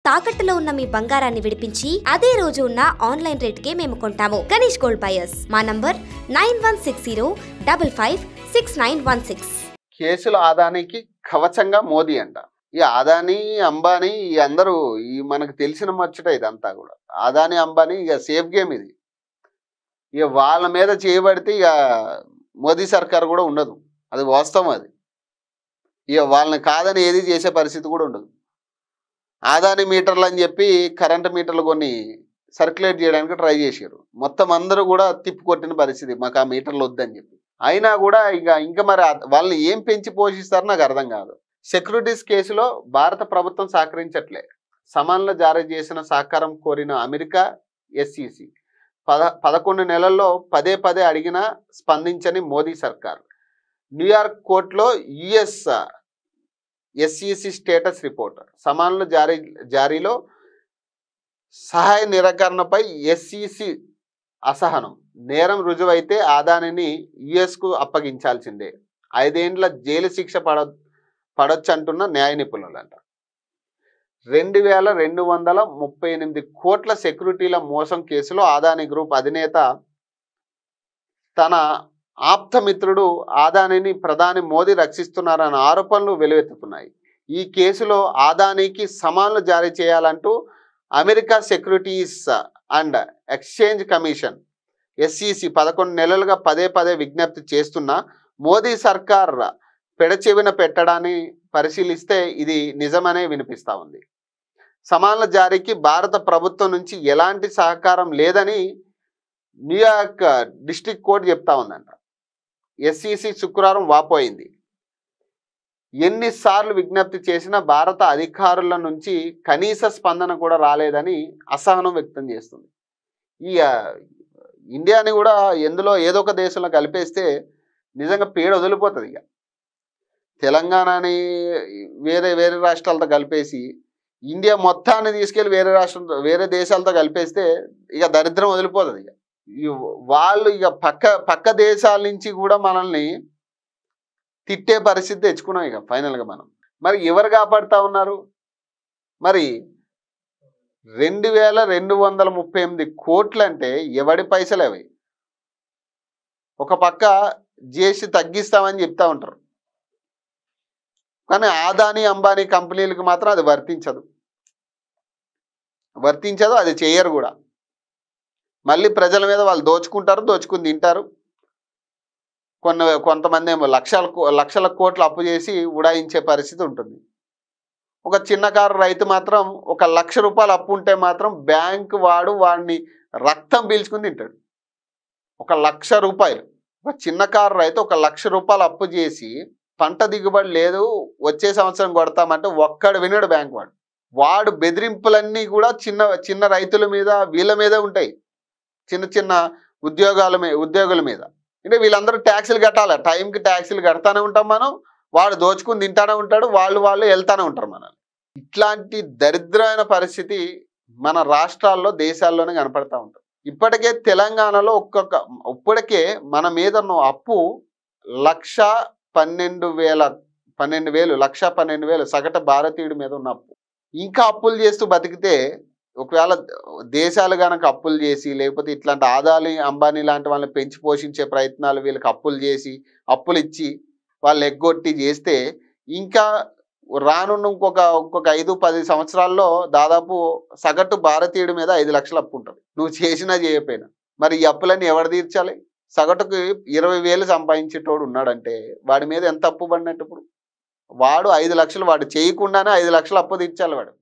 తాకట్టులో ఉన్న మీ బంగారాన్ని విడిపించి అదే రోజు ఉన్న ఆన్లైన్ రేటుకే మేము కొంటాము. Ganesh gold buyers. మా నంబర్ 9160556916. కేసుల ఆదానికి కవచంగా మోదీ అంట. ఈ అదానీ అంబానీ ఈ అందరూ ఈ మనకు తెలిసిన ముచ్చట ఇదంతా కూడా. అదానీ అంబానీ ఇక సేఫ్ గేమ్ ఇది. ఇక వాళ్ళ మీద చేయబడితే ఇక మోదీ సర్కార్ కూడా ఉండదు. అది వాస్తవం. అది ఇక వాళ్ళని కాదని ఏది చేసే పరిస్థితి కూడా ఉండదు. ఆదాని మీటర్లు అని చెప్పి కరెంటు మీటర్లు కొన్ని సర్క్యులేట్ చేయడానికి ట్రై చేశారు. మొత్తం అందరూ కూడా తిప్పికొట్టిన పరిస్థితి, మాకు ఆ మీటర్లు వద్దని చెప్పి. అయినా కూడా ఇంకా మరి వాళ్ళని ఏం పెంచి పోషిస్తారో నాకు అర్థం కాదు. సెక్యూరిటీస్ కేసులో భారత ప్రభుత్వం సహకరించట్లే. సమన్లు జారీ చేసిన సహకారం కోరిన అమెరికా SEC 11 నెలల్లో పదే అడిగినా స్పందించని మోదీ సర్కార్. న్యూయార్క్ కోర్టులో US SEC స్టేటస్ రిపోర్ట్. సమన్లు జారీలో సహాయ నిరాకరణపై SEC అసహనం. నేరం రుజువైతే ఆదానిని US కు అప్పగించాల్సిందే. 5 ఏండ్ల జైలు శిక్ష పడొచ్చు అంటున్న న్యాయ నిపుణులంట. 2238 కోట్ల సెక్యూరిటీల మోసం కేసులో ఆదాని గ్రూప్ అధినేత తన ఆప్తమిత్రుడు ఆదానిని ప్రధాని మోదీ రక్షిస్తున్నారన్న ఆరోపణలు వెలువెత్తుతున్నాయి. ఈ కేసులో ఆదానికి సమన్లు జారీ చేయాలంటూ America securities and exchange commission SEC 11 నెలలుగా పదే విజ్ఞప్తి చేస్తున్నా మోదీ సర్కార్ పెడచెవిన పెట్టడాన్ని పరిశీలిస్తే ఇది నిజమనే వినిపిస్తూ ఉంది. సమన్ల జారీకి భారత ప్రభుత్వం నుంచి ఎలాంటి సహకారం లేదని న్యూయార్క్ డిస్ట్రిక్ట్ కోర్టు చెప్తా ఉందంట. SEC శుక్రవారం వాపోయింది. ఎన్నిసార్లు విజ్ఞప్తి చేసినా భారత అధికారుల నుంచి కనీస స్పందన కూడా రాలేదని అసహనం వ్యక్తం చేస్తుంది. ఈ ఇండియాని కూడా ఎందులో ఏదో ఒక దేశంలో కలిపేస్తే నిజంగా పేడ వదిలిపోతుంది. ఇక తెలంగాణని వేరే రాష్ట్రాలతో కలిపేసి ఇండియా మొత్తాన్ని తీసుకెళ్ళి వేరే దేశాలతో కలిపేస్తే ఇక దరిద్రం వదిలిపోతుంది. ఇక వాళ్ళు ఇక పక్క దేశాల నుంచి కూడా మనల్ని తిట్టే పరిస్థితి తెచ్చుకున్నాం ఇక ఫైనల్గా మనం. మరి ఎవరు కాపాడుతూ ఉన్నారు? మరి 2238 కోట్లు అంటే ఎవడి పైసలు అవి? ఒక పక్క GST తగ్గిస్తామని చెప్తా ఉంటారు, కానీ ఆదాని అంబానీ కంపెనీలకు మాత్రం అది వర్తించదు, అది చేయరు కూడా. మళ్ళీ ప్రజల మీద వాళ్ళు దోచుకుని తింటారు. కొంతమంది ఏమో లక్షల కోట్లు అప్పు చేసి ఉడాయించే పరిస్థితి ఉంటుంది. ఒక చిన్నకారు రైతు మాత్రం 1 లక్ష రూపాయలు అప్పు ఉంటే మాత్రం బ్యాంకు వాడిని రక్తం పీల్చుకుని తింటాడు. 1 లక్ష రూపాయలు ఒక చిన్నకారు రైతు 1 లక్ష రూపాయలు అప్పు చేసి పంట దిగుబడి లేదు, వచ్చే సంవత్సరం కొడతామంటే ఒక్కడు వినడు బ్యాంక్ వాడు బెదిరింపులన్నీ కూడా చిన్న రైతుల మీద వీళ్ళ మీద ఉంటాయి. చిన్న ఉద్యోగుల మీద. అంటే వీళ్ళందరూ ట్యాక్సులు కట్టాలి, టైంకి ట్యాక్సులు కడతానే ఉంటాం మనం, వాడు దోచుకుని తింటానే ఉంటాడు, వాళ్ళు వెళ్తానే ఉంటారు మనల్ని. ఇట్లాంటి దరిద్రమైన పరిస్థితి మన రాష్ట్రాల్లో దేశాల్లోనే కనపడతా ఉంటుంది. ఇప్పటికే తెలంగాణలో ఇప్పటికే మన మీద ఉన్న అప్పు 1,12,000 సగటు భారతీయుడి మీద ఉన్న అప్పు. ఇంకా అప్పులు చేస్తూ బతికితే ఒకవేళ దేశాలు కనుక అప్పులు చేసి లేకపోతే ఇట్లాంటి ఆదాని అంబానీ లాంటి వాళ్ళని పెంచి పోషించే ప్రయత్నాలు వీళ్ళకి అప్పులు ఇచ్చి వాళ్ళు ఎగ్గొట్టి చేస్తే ఇంకా రానున్న ఇంకొక 5-10 సంవత్సరాల్లో దాదాపు సగటు భారతీయుడి మీద 5 లక్షల అప్పు ఉంటుంది, నువ్వు చేసినా చేయకపోయినా. మరి ఈ అప్పులన్నీ ఎవరు తీర్చాలి? సగటుకు 20,000 సంపాదించేటోడు ఉన్నాడంటే వాడి మీద ఎంత అప్పు పడినట్టు? ఇప్పుడు వాడు 5 లక్షలు వాడు చేయకుండానే 5 లక్షలు అప్పు తీర్చాలి వాడు.